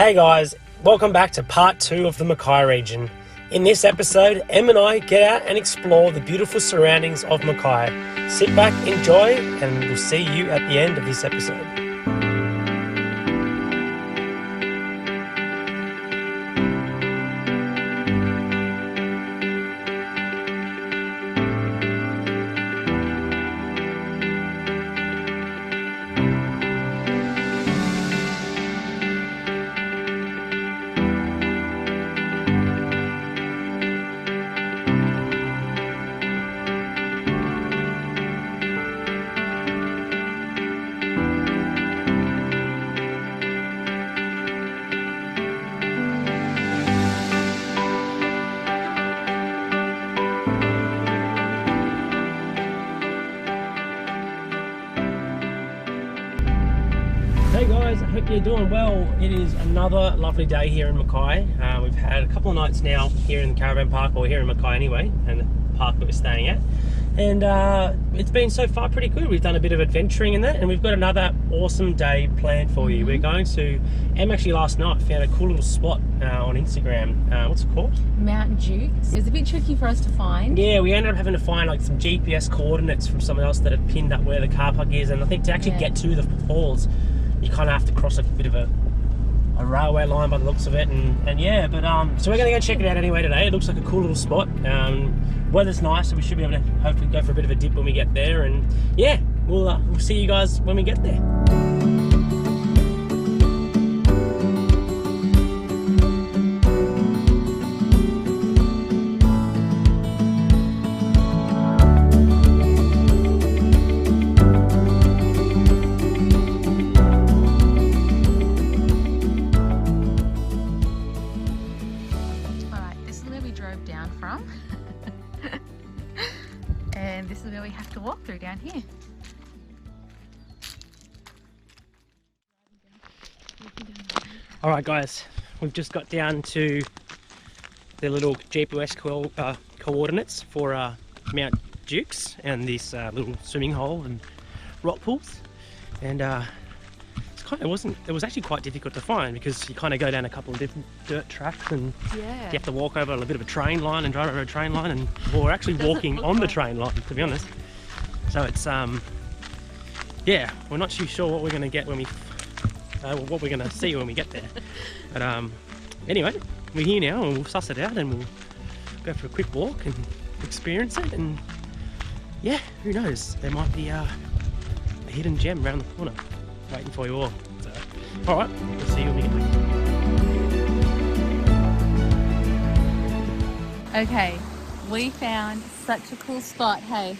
Hey guys, welcome back to part 2 of the Mackay region. In this episode, Em and I get out and explore the beautiful surroundings of Mackay. Sit back, enjoy, and we'll see you at the end of this episode. Hey guys, I hope you're doing well. It is another lovely day here in Mackay. We've had a couple of nights now here in the caravan park, or here in Mackay anyway, and the park that we're staying at. And it's been so far pretty good. We've done a bit of adventuring in that, and we've got another awesome day planned for you. We're going to, Em actually last night found a cool little spot on Instagram. What's it called? Mount Dukes. It was a bit tricky for us to find. Yeah, we ended up having to find like some GPS coordinates from someone else that had pinned up where the car park is, and I think to actually get to the falls, you kind of have to cross a bit of a railway line by the looks of it, and yeah, but so we're gonna go check it out anyway today. It looks like a cool little spot. Weather's nice, so we should be able to hopefully go for a bit of a dip when we get there, and yeah, we'll see you guys when we get there. And this is where we have to walk through down here. Alright guys, we've just got down to the little GPS coordinates for Mount Dukes and this little swimming hole and rock pools, and it was actually quite difficult to find because you kind of go down a couple of different dirt tracks, and you have to walk over a bit of a train line and drive over a train line, and we're actually walking on the train line, to be honest. So it's yeah, we're not too sure what we're going to get when we what we're going to see when we get there, but anyway, we're here now and we'll suss it out and we'll go for a quick walk and experience it, and yeah, who knows, there might be a hidden gem around the corner waiting for you all. So, alright, we'll see you when we get there. Okay, we found such a cool spot, hey.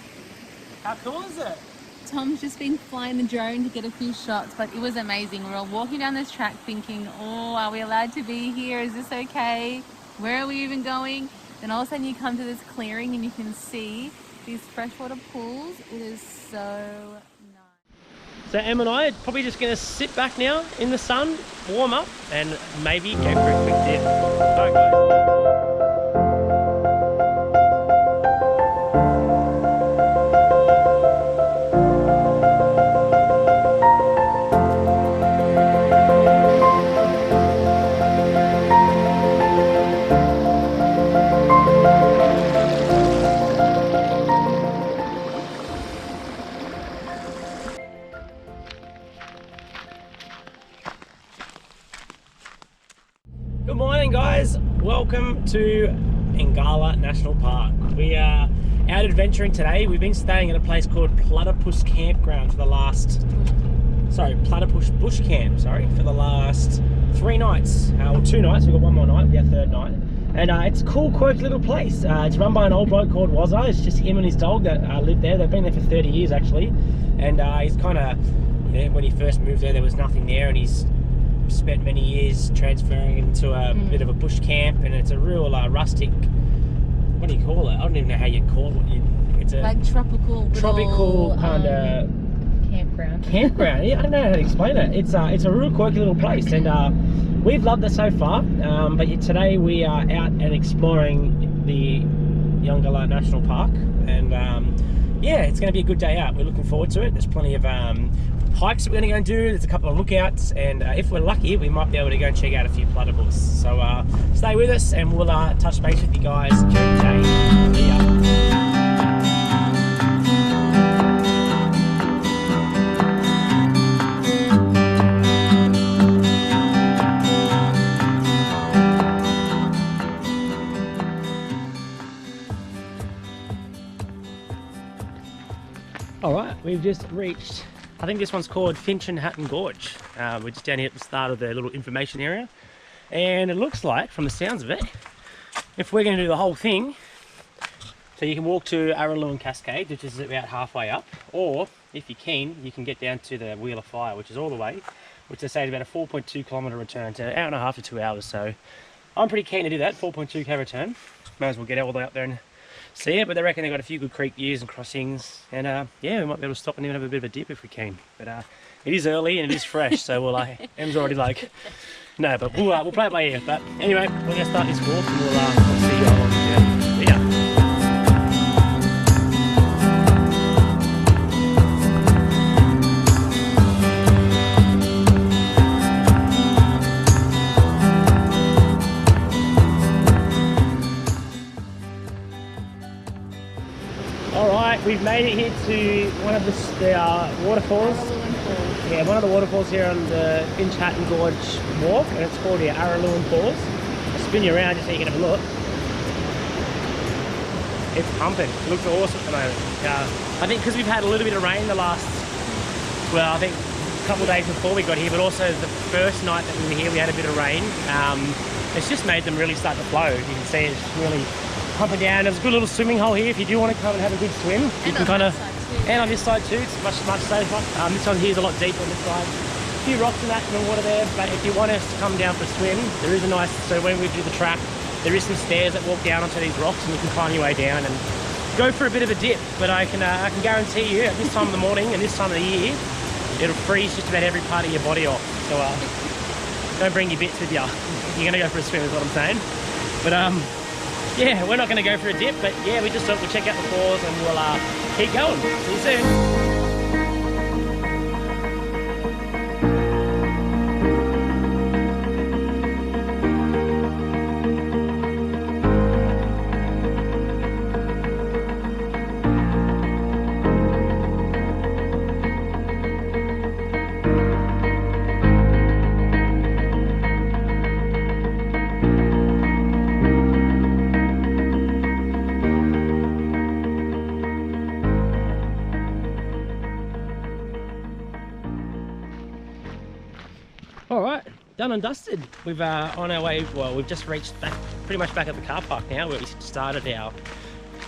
How cool is it? Tom's just been flying the drone to get a few shots, but it was amazing. We're all walking down this track thinking, oh, are we allowed to be here? Is this okay? Where are we even going? Then all of a sudden you come to this clearing and you can see these freshwater pools. It is so nice. So Em and I are probably just going to sit back now in the sun, warm up, and maybe go for a quick dip. Alright guys. Good morning guys, welcome to Eungella National Park. We are out adventuring today. We've been staying at a place called Platypus Campground for the last, Platypus Bushcamp, for the last 3 nights, or 2 nights. We've got one more night, our 3rd night. And it's a cool, quirky little place. It's run by an old bloke called Wazza. It's just him and his dog that live there. They've been there for 30 years actually. And he's kind of, when he first moved there was nothing there, and he's spent many years transferring into a bit of a bush camp, and it's a real rustic, what do you call it? I don't even know how you call it. It's a like tropical kind of campground. Yeah, I don't know how to explain it. It's a real quirky little place, and we've loved it so far. But today we are out and exploring the Eungella National Park, and yeah, it's going to be a good day out. We're looking forward to it. There's plenty of hikes that we're going to go and do. There's a couple of lookouts, and if we're lucky, we might be able to go and check out a few platypus. So stay with us, and we'll touch base with you guys during the day. See ya. Alright, we've just reached, I think this one's called Finch and Hatton Gorge. We're just down here at the start of the little information area. And it looks like, from the sounds of it, if we're going to do the whole thing, so you can walk to Araluen Cascade, which is about halfway up, or if you're keen, you can get down to the Wheel of Fire, which is all the way, which they say is about a 4.2 kilometre return to an hour and a half to 2 hours. So I'm pretty keen to do that, 4.2k return. May as well get all the way up there and see it, but they reckon they've got a few good creek views and crossings, and yeah, we might be able to stop and even have a bit of a dip if we can. But it is early and it is fresh, so we'll Em's already like, no, but we'll play it by ear. But anyway, we're gonna start this walk, and we'll see you all on the journey. See ya. We've made it here to one of the waterfalls. Yeah, one of the waterfalls here on the Finch Hatton Gorge walk, and it's called the Araluen Falls. I'll spin you around just so you can have a look. It's pumping. It looks awesome at the moment. I think because we've had a little bit of rain the last, well, I think a couple of days before we got here, but also the first night that we were here, we had a bit of rain. It's just made them really start to flow. You can see it's really pumping down. There's a good little swimming hole here if you do want to come and have a good swim. You can kind of, and on this side too, it's much safer. This one here is a lot deeper on this side. A few rocks and that in the water there, but if you want us to come down for a swim, there is a nice, so when we do the track, there is some stairs that walk down onto these rocks, and you can climb your way down and go for a bit of a dip. But I can guarantee you, at this time of the morning and this time of the year, it'll freeze just about every part of your body off. So don't bring your bits with you if you're going to go for a swim, is what I'm saying. But yeah, we're not going to go for a dip, but yeah, we just thought we'll check out the falls and we'll keep going. See you soon. Alright, done and dusted. We've on our way, well, we've just reached pretty much back at the car park now, where we started our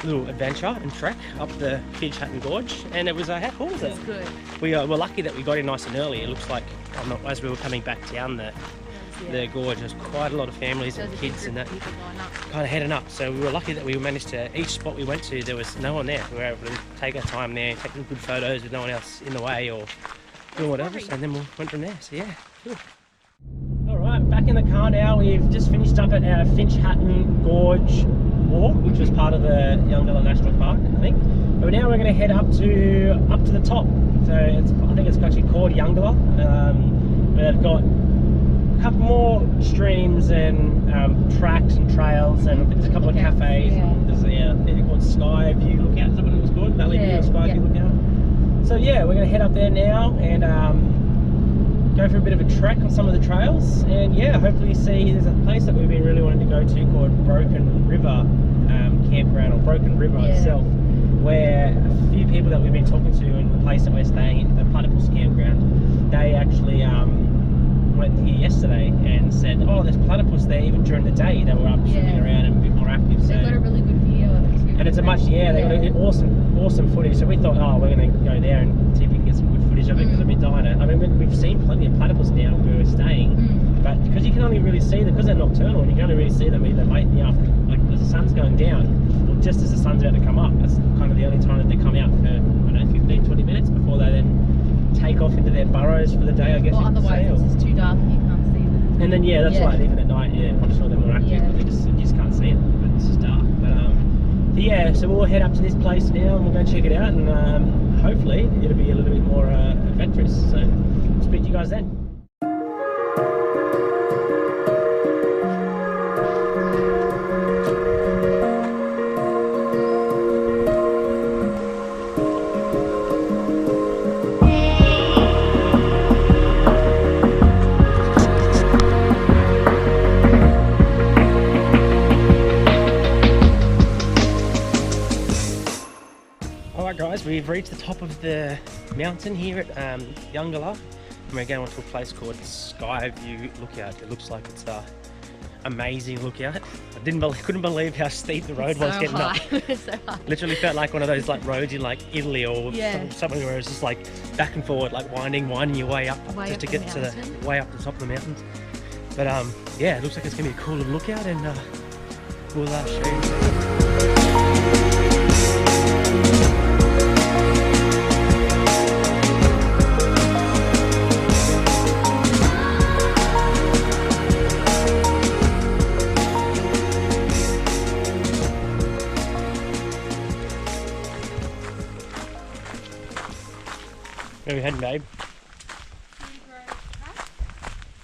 little adventure and trek up the Finch Hatton Gorge, and it was how cool was it? It's good. We were lucky that we got in nice and early. It looks like as we were coming back down the gorge, there's quite a lot of families and kids and that kind of heading up. So we were lucky that we managed to, each spot we went to, there was no one there. We were able to take our time there, take some good photos with no one else in the way or doing whatever, and then we went from there. So yeah, cool. Alright, back in the car now. We've just finished up at our Finch Hatton Gorge walk, which was part of the Eungella National Park, I think. But now we're going to head up to the top. So I think it's actually called Eungella. Where they've got a couple more streams and tracks and trails, and there's a couple of cafes. Yeah. And there's they're called Sky View Lookout. Is that what it was called? Valley View or Sky View Lookout. So yeah, we're going to head up there now and go for a bit of a trek on some of the trails, and yeah, hopefully see, there's a place that we've been really wanting to go to called Broken River Campground, or Broken River itself, where a few people that we've been talking to in the place that we're staying at, the Platypus campground, they actually went here yesterday and said, oh, there's platypus there even during the day. They were up swimming around and a bit more active. So they've got a really good view of it too. And it's a much, they got an awesome footage. So we thought, oh, we're going to go there and see if we can get some good footage of it, because I've been dying. I mean, we've seen plenty of platypus now where we're staying, but because you can only really see them, because they're nocturnal, you can only really see them either late in the afternoon, like as the sun's going down, or just as the sun's about to come up. That's kind of the only time that they come out for, I don't know, 15, 20 minutes before they then take off into their burrows for the day, I guess. Well, otherwise it's just too dark and you can't see them. And then that's right, even at night, I'm sure they're more active, but you just can't see it, but it's just dark. But so we'll head up to this place now and we'll go check it out, and hopefully it'll be a little bit more adventurous. So speak to you guys then. Alright guys, we've reached the top of the mountain here at Eungella, and we're going to a place called Sky View Lookout. It looks like it's an amazing lookout. I couldn't believe how steep the road was getting up. It's so high. Literally felt like one of those like roads in like Italy or something where it's just like back and forward, like winding your way up just to get to the way up the top of the mountains. But yeah, it looks like it's gonna be a cool little lookout, and we'll show you. Where are we heading, babe?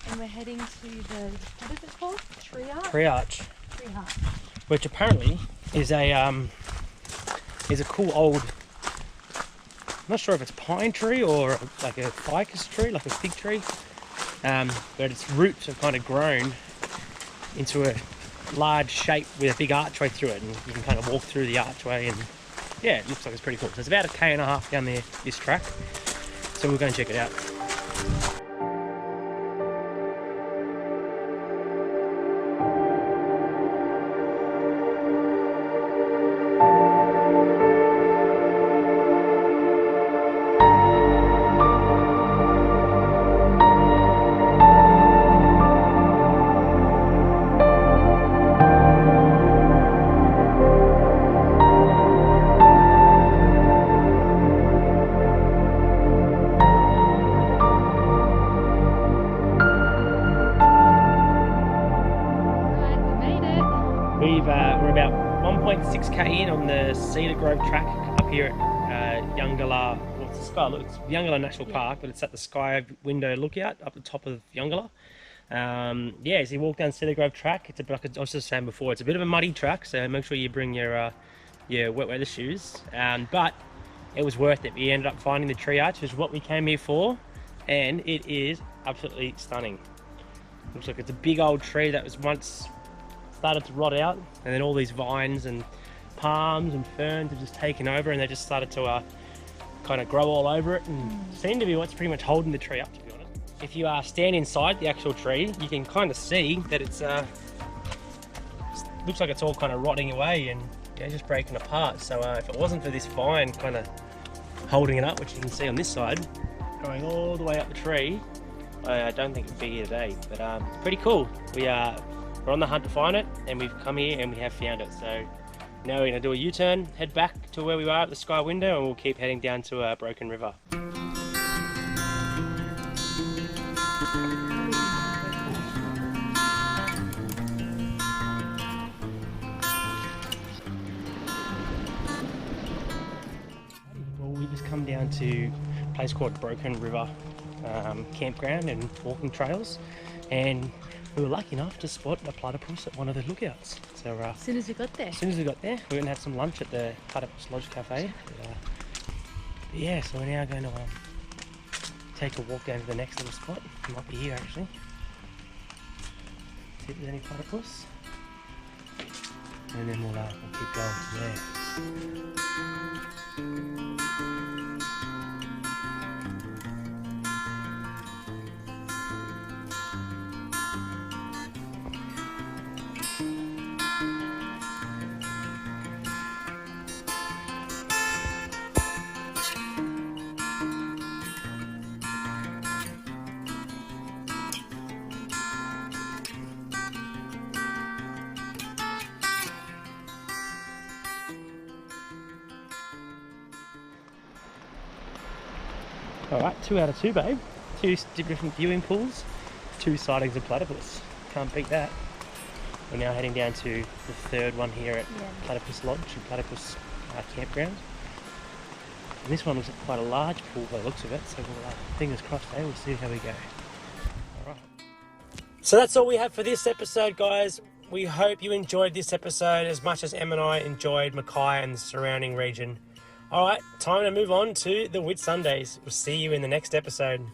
And we're heading to the, what is it called? Tree Arch? Tree Arch. Tree Arch. Which apparently is a cool old, I'm not sure if it's pine tree or like a ficus tree, like a fig tree, but its roots have kind of grown into a large shape with a big archway through it, and you can kind of walk through the archway, and yeah, it looks like it's pretty cool. So it's about 1.5 km down there, this track, so we'll go and check it out. We're about 1.6k in on the Cedar Grove track up here at Eungella. Well, it's Eungella National Park, but it's at the Sky Window Lookout up the top of Eungella. Yeah, as you walk down Cedar Grove track, it's like I was just saying before, it's a bit of a muddy track, so make sure you bring your wet weather shoes. But it was worth it. We ended up finding the tree arch, which is what we came here for, and it is absolutely stunning. Looks like it's a big old tree that was once started to rot out, and then all these vines and palms and ferns have just taken over, and they just started to kind of grow all over it, and seem to be what's pretty much holding the tree up, to be honest. If you stand inside the actual tree, you can kind of see that it's looks like it's all kind of rotting away and just breaking apart. So if it wasn't for this vine kind of holding it up, which you can see on this side, going all the way up the tree, I don't think it'd be here today. But pretty cool. We're on the hunt to find it, and we've come here and we have found it. So now we're going to do a U-turn, head back to where we were at the Sky Window, and we'll keep heading down to Broken River. Well, we just come down to a place called Broken River campground and walking trails, and we were lucky enough to spot a platypus at one of the lookouts. So As soon as we got there, we went and had some lunch at the Platypus Lodge Cafe. Yeah, so we're now going to take a walk down to the next little spot. It might be here actually. See if there's any platypus, and then we'll keep going from there. Alright, 2 out of 2, babe. 2 different viewing pools, 2 sightings of platypus. Can't beat that. We're now heading down to the 3rd one here at Platypus Lodge and Platypus Campground. And this one looks like quite a large pool by the looks of it, so we'll, fingers crossed, we'll see how we go. Alright. So that's all we have for this episode, guys. We hope you enjoyed this episode as much as Em and I enjoyed Mackay and the surrounding region. Alright, time to move on to the Whitsundays. We'll see you in the next episode.